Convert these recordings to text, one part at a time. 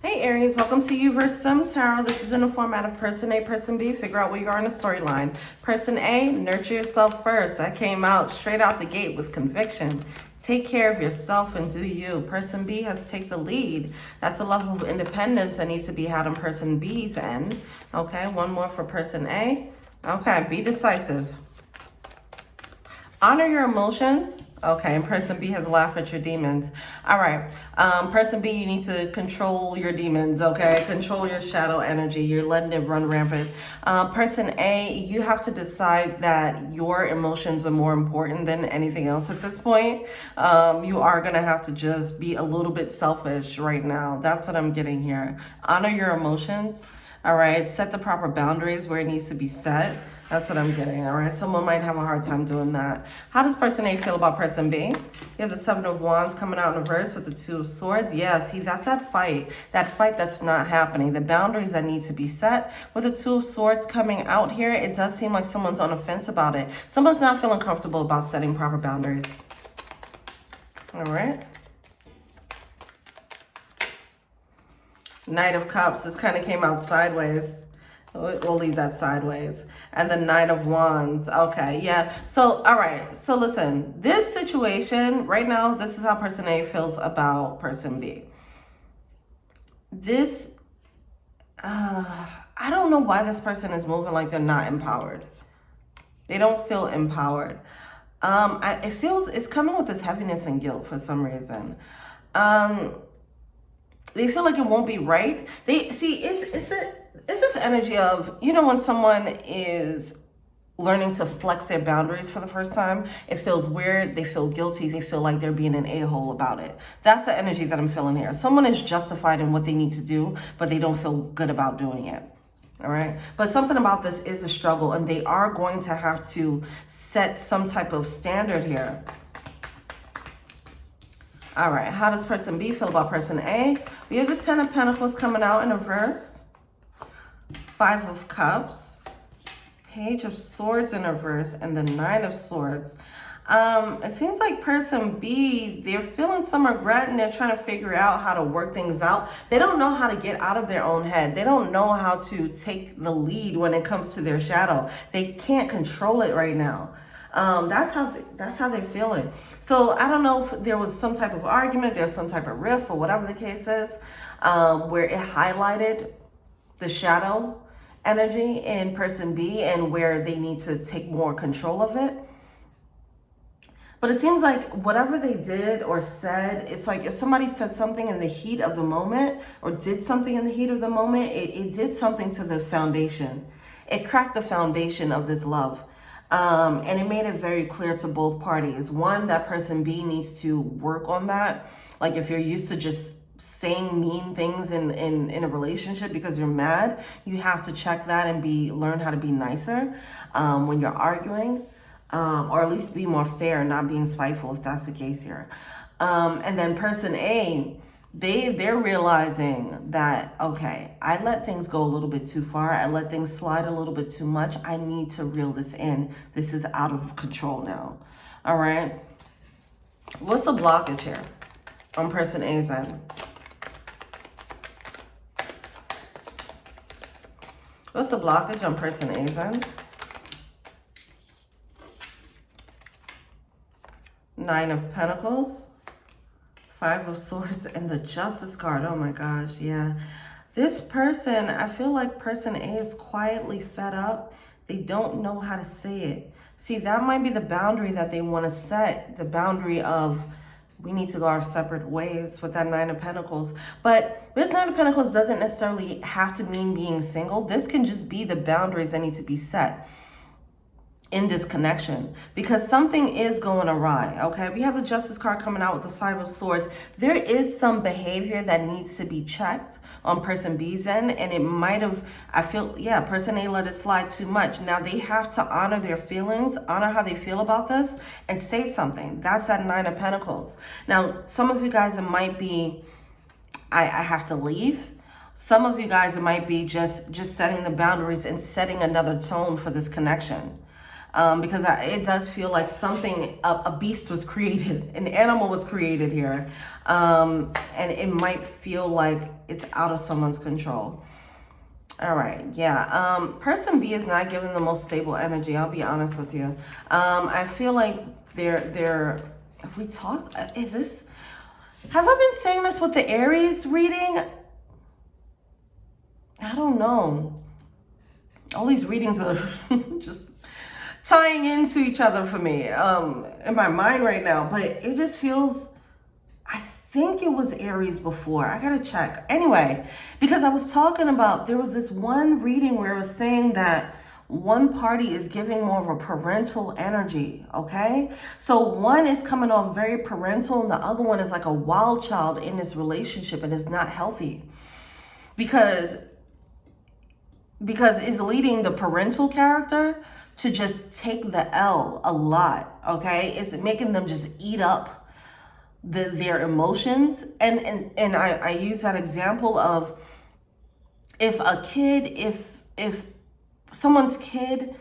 Hey Aries, welcome to You versus Them Tarot. This is in the format of person A, person B. Figure out where you are in the storyline. Person A, nurture yourself first. That came out straight out the gate with conviction. Take care of yourself and do you. Person B has take the lead. That's a level of independence that needs to be had on person B's end. Okay, one more for person A. Okay, be decisive. Honor your emotions. Okay, and person B has laughed at your demons. All right, person B, you need to control your demons, okay? Control your shadow energy. You're letting it run rampant. Person A, you have to decide that your emotions are more important than anything else at this point. You are going to have to just be a little bit selfish right now. That's what I'm getting here. Honor your emotions, all right? Set the proper boundaries where it needs to be set. That's what I'm getting, all right? Someone might have a hard time doing that. How does person A feel about person B? You have the Seven of Wands coming out in reverse with the Two of Swords. Yeah, see, that's that fight that's not happening. The boundaries that need to be set. With the Two of Swords coming out here, it does seem like someone's on the fence about it. Someone's not feeling comfortable about setting proper boundaries. All right. Knight of Cups. This kind of came out sideways. We'll leave that sideways. And the Knight of Wands. Okay, yeah. So, all right. So, listen. This situation, right now, this is how person A feels about person B. This, I don't know why this person is moving like they're not empowered. They don't feel empowered. It feels, it's coming with this heaviness and guilt for some reason. They feel like it won't be right. They see, it's this energy of, you know, when someone is learning to flex their boundaries for the first time, it feels weird, they feel guilty, they feel like they're being an a-hole about it. That's the energy that I'm feeling here. Someone is justified in what they need to do, but they don't feel good about doing it. All right. But something about this is a struggle, and they are going to have to set some type of standard here. All right. How does person B feel about person A? We have the Ten of Pentacles coming out in reverse. Five of Cups, Page of Swords in reverse, and the Nine of Swords. It seems like person B, they're feeling some regret and they're trying to figure out how to work things out. They don't know how to get out of their own head. They don't know how to take the lead when it comes to their shadow. They can't control it right now. That's how they're feeling. So I don't know if there was some type of argument, there's some type of riff or whatever the case is, where it highlighted the shadow energy in person B and where they need to take more control of it. But it seems like whatever they did or said, it's like if somebody said something in the heat of the moment or did something in the heat of the moment, it did something to the foundation. It cracked the foundation of this love. And it made it very clear to both parties. One, that person B needs to work on that. Like if you're used to just saying mean things in a relationship because you're mad, you have to check that and learn how to be nicer when you're arguing, or at least be more fair, not being spiteful if that's the case here. And then person A, they're realizing that, okay, I let things go a little bit too far. I let things slide a little bit too much. I need to reel this in. This is out of control now. All right. What's the blockage here on person A's end? What's the blockage on person A's end? Nine of Pentacles, Five of Swords, and the Justice card. Oh my gosh, yeah. This person, I feel like person A is quietly fed up. They don't know how to say it. See, that might be the boundary that they want to set, the boundary of we need to go our separate ways with that Nine of Pentacles. But this Nine of Pentacles doesn't necessarily have to mean being single. This can just be the boundaries that need to be set in this connection, because something is going awry, okay? We have the Justice card coming out with the Five of Swords. There is some behavior that needs to be checked on person B's end, and it might have, I feel, yeah, person A let it slide too much. Now they have to honor their feelings, honor how they feel about this, and say something. That's that Nine of Pentacles. Now, some of you guys, it might be, I have to leave. Some of you guys, it might be just setting the boundaries and setting another tone for this connection. because it does feel like something, a beast was created, an animal was created here. And it might feel like it's out of someone's control. All right, yeah. Person B is not giving the most stable energy. I'll be honest with you. I feel like have we talked? Have I been saying this with the Aries reading? I don't know. All these readings are just tying into each other for me in my mind right now. But it just feels, I think it was Aries before. I gotta check. Anyway, because I was talking about, there was this one reading where it was saying that one party is giving more of a parental energy, okay? So one is coming off very parental and the other one is like a wild child in this relationship, and it's not healthy. Because it's leading the parental character to just take the L a lot, okay? It's making them just eat up their emotions. And I use that example of if someone's kid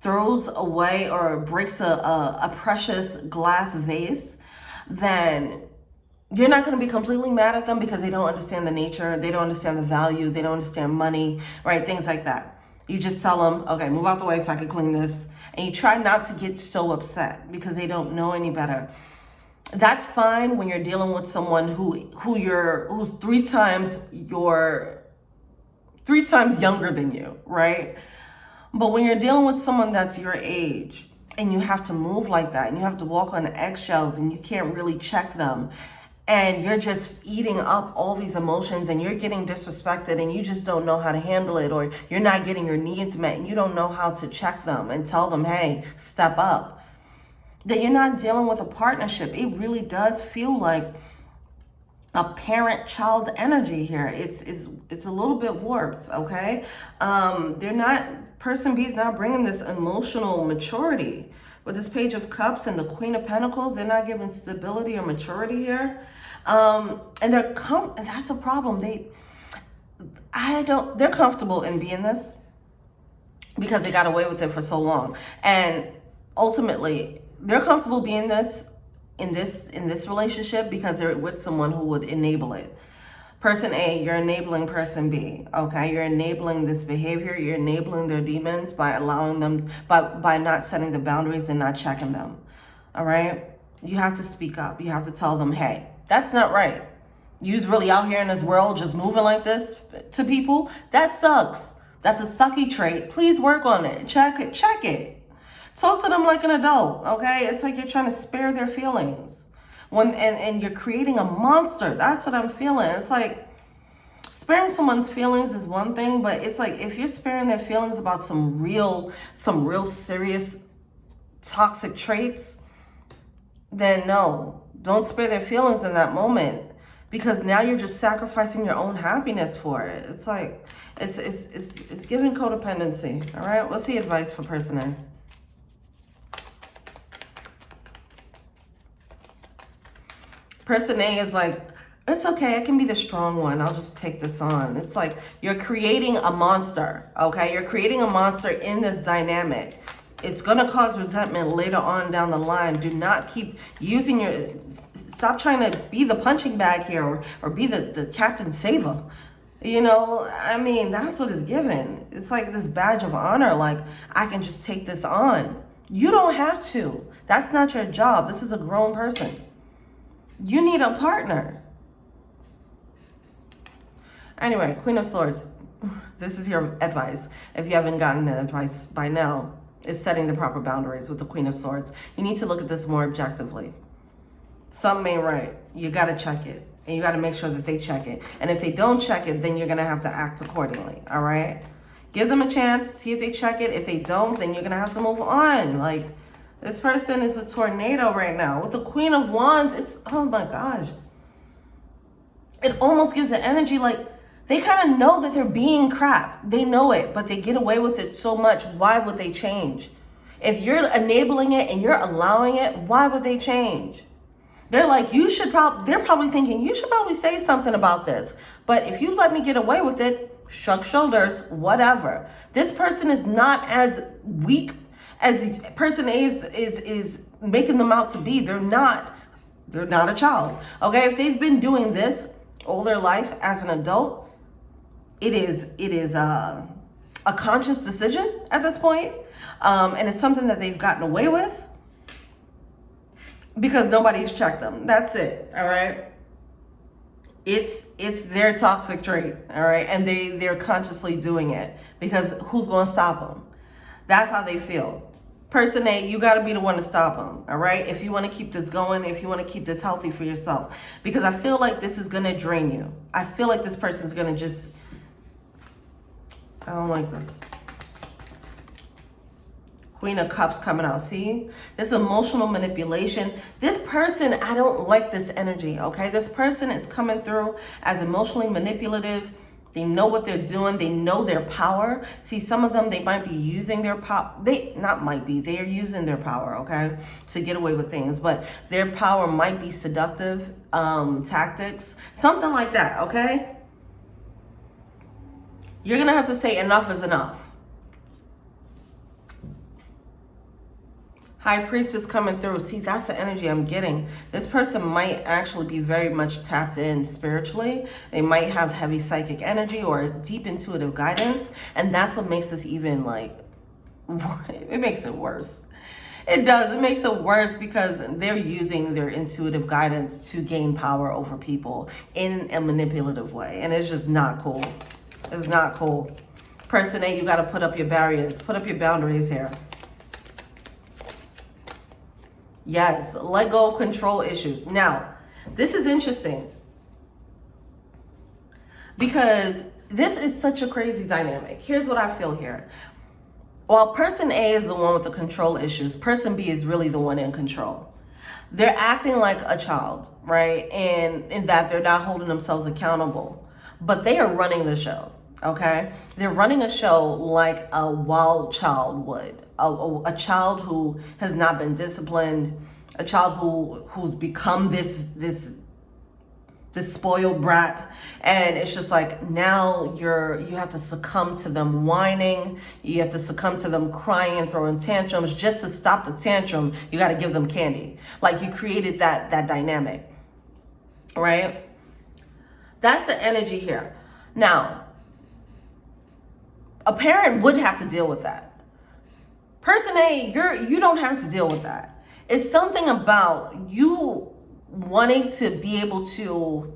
throws away or breaks a precious glass vase, then you're not going to be completely mad at them because they don't understand the nature, they don't understand the value, they don't understand money, right? Things like that. You just tell them, okay, move out the way so I can clean this. And you try not to get so upset because they don't know any better. That's fine when you're dealing with someone who's three times younger than you, right? But when you're dealing with someone that's your age and you have to move like that and you have to walk on eggshells and you can't really check them, and you're just eating up all these emotions and you're getting disrespected and you just don't know how to handle it, or you're not getting your needs met and you don't know how to check them and tell them, hey, step up, then you're not dealing with a partnership. It really does feel like a parent-child energy here. It's a little bit warped, okay? Person B is not bringing this emotional maturity. With this Page of Cups and the Queen of Pentacles, they're not giving stability or maturity here. And that's a problem. They're comfortable in being this because they got away with it for so long. And ultimately, they're comfortable being this in this relationship because they're with someone who would enable it. Person A, you're enabling person B, okay? You're enabling this behavior. You're enabling their demons by allowing them, by not setting the boundaries and not checking them, all right? You have to speak up. You have to tell them, hey, that's not right. You's really out here in this world just moving like this to people? That sucks. That's a sucky trait. Please work on it. Check it. Talk to them like an adult, okay? It's like you're trying to spare their feelings. And you're creating a monster. That's what I'm feeling. It's like sparing someone's feelings is one thing, but it's like if you're sparing their feelings about some real serious toxic traits, then no, don't spare their feelings in that moment, because now you're just sacrificing your own happiness for it. It's like it's giving codependency. All right, what's the advice for person A? Person A is like, it's okay, I can be the strong one. I'll just take this on. It's like you're creating a monster, okay? You're creating a monster in this dynamic. It's going to cause resentment later on down the line. Do not keep using stop trying to be the punching bag here or be the Captain Saver. You know, I mean, that's what it's given. It's like this badge of honor, like, I can just take this on. You don't have to. That's not your job. This is a grown person. You need a partner. Anyway, Queen of Swords. This is your advice. If you haven't gotten the advice by now, is setting the proper boundaries with the Queen of Swords. You need to look at this more objectively. Something ain't right. You got to check it. And you got to make sure that they check it. And if they don't check it, then you're going to have to act accordingly. All right? Give them a chance. See if they check it. If they don't, then you're going to have to move on. Like, this person is a tornado right now. With the Queen of Wands, it's, oh my gosh. It almost gives the energy like they kind of know that they're being crap. They know it, but they get away with it so much. Why would they change? If you're enabling it and you're allowing it, why would they change? They're like, they're probably thinking, you should probably say something about this. But if you let me get away with it, shrug shoulders, whatever. This person is not as weak as person A is making them out to be. They're not a child. Okay, if they've been doing this all their life as an adult, it is a conscious decision at this point, and it's something that they've gotten away with because nobody's checked them. That's it. All right. It's their toxic trait. All right, and they're consciously doing it because who's going to stop them? That's how they feel. Person A, you got to be the one to stop them, all right? If you want to keep this going, if you want to keep this healthy for yourself. Because I feel like this is going to drain you. I feel like this person's going to just... I don't like this. Queen of Cups coming out, see? This emotional manipulation. This person, I don't like this energy, okay? This person is coming through as emotionally manipulative. They know what they're doing. They know their power. See, some of them, they might be using their power. They're using their power, okay, to get away with things. But their power might be seductive tactics, something like that, okay? You're going to have to say enough is enough. High Priestess coming through. See, that's the energy I'm getting. This person might actually be very much tapped in spiritually. They might have heavy psychic energy or deep intuitive guidance. And that's what makes this even like, it makes it worse. It does. It makes it worse because they're using their intuitive guidance to gain power over people in a manipulative way. And it's just not cool. It's not cool. Person A, you got to put up your barriers. Put up your boundaries here. Yes, let go of control issues. Now, this is interesting because this is such a crazy dynamic. Here's what I feel here. While person A is the one with the control issues, person B is really the one in control. They're acting like a child, right? And in that they're not holding themselves accountable, but they are running the show, okay? They're running a show like a wild child would. A child who has not been disciplined, a child who's become this spoiled brat, and it's just like now you have to succumb to them whining, you have to succumb to them crying and throwing tantrums. Just to stop the tantrum, you got to give them candy. Like you created that dynamic, right? That's the energy here. Now, a parent would have to deal with that. Person A, you don't have to deal with that. It's something about you wanting to be able to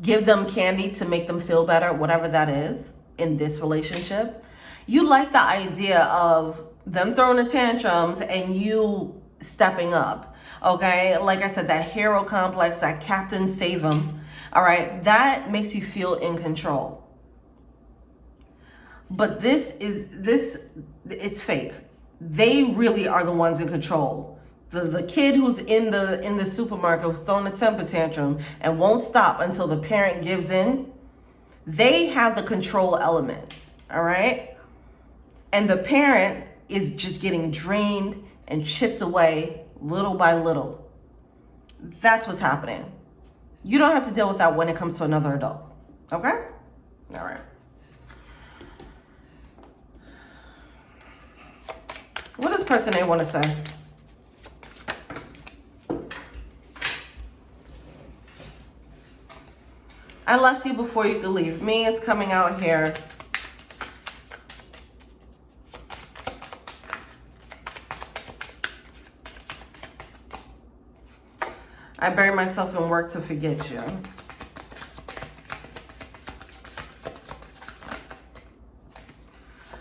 give them candy to make them feel better, whatever that is in this relationship. You like the idea of them throwing the tantrums and you stepping up, okay? Like I said, that hero complex, that captain save them, all right? That makes you feel in control. But it's fake. They really are the ones in control. The kid who's in the supermarket who's throwing a temper tantrum and won't stop until the parent gives in, they have the control element, all right? And the parent is just getting drained and chipped away little by little. That's what's happening. You don't have to deal with that when it comes to another adult, okay? All right. What does person A want to say? I left you before you could leave me is coming out here. I bury myself in work to forget you.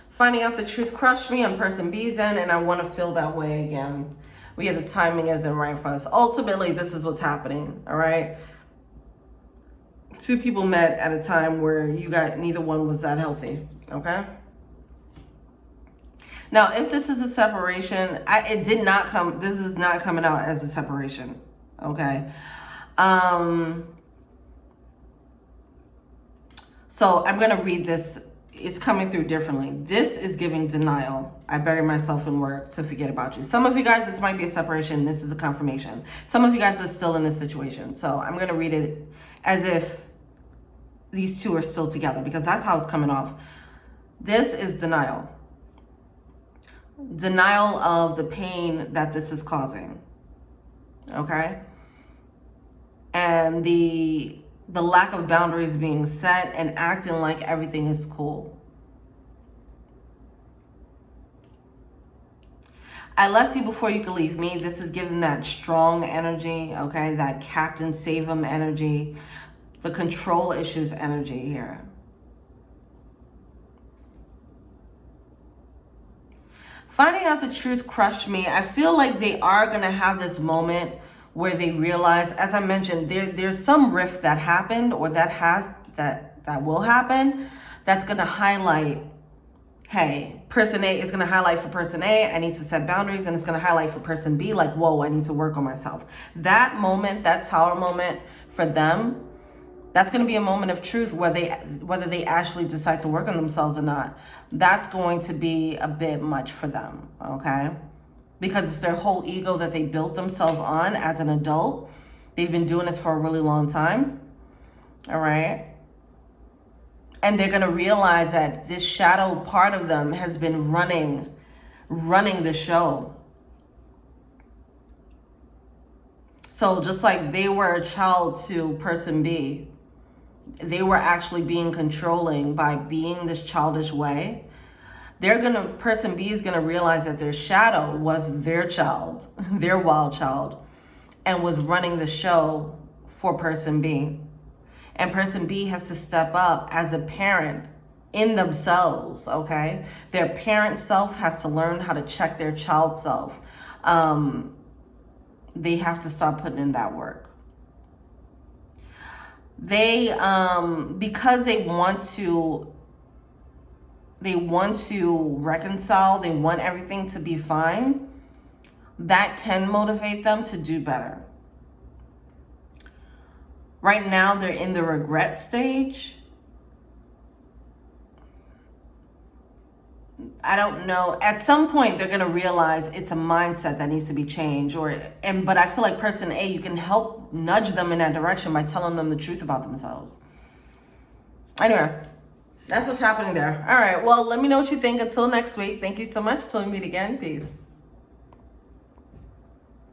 Finding out the truth crushed me on person B's end, and I want to feel that way again. We have the timing isn't right for us. Ultimately, this is what's happening, all right? Two people met at a time where neither one was that healthy, okay? Now, if this is a separation, this is not coming out as a separation, okay? So I'm going to read this. It's coming through differently. This is giving denial. I bury myself in work to forget about you. Some of you guys, this might be a separation. This is a confirmation. Some of you guys are still in this situation. So I'm going to read it as if these two are still together because that's how it's coming off. This is denial. denial of the pain that this is causing. Okay? And the lack of boundaries being set and acting like everything is cool. I left you before you could leave me. This is giving that strong energy, okay? That Captain Save 'em energy, the control issues energy here. Finding out the truth crushed me. I feel like they are going to have this moment where they realize, as I mentioned, there's some rift that happened or that will happen that's going to highlight, hey, person A is going to highlight for person A, I need to set boundaries, and it's going to highlight for person B, like, whoa, I need to work on myself. That moment, that tower moment for them, that's going to be a moment of truth whether they actually decide to work on themselves or not. That's going to be a bit much for them, okay? Because it's their whole ego that they built themselves on as an adult. They've been doing this for a really long time, all right? And they're going to realize that this shadow part of them has been running the show. So just like they were a child to person B, they were actually being controlling by being this childish way. Person B is gonna realize that their shadow was their child, their wild child, and was running the show for person B. And person B has to step up as a parent in themselves, okay? Their parent self has to learn how to check their child self. They have to start putting in that work. They, because they want to reconcile, they want everything to be fine, that can motivate them to do better. Right now, they're in the regret stage. I don't know. At some point, they're going to realize it's a mindset that needs to be changed. But I feel like person A, you can help nudge them in that direction by telling them the truth about themselves. Anyway, that's what's happening there. All right. Well, let me know what you think. Until next week. Thank you so much. Till we meet again. Peace.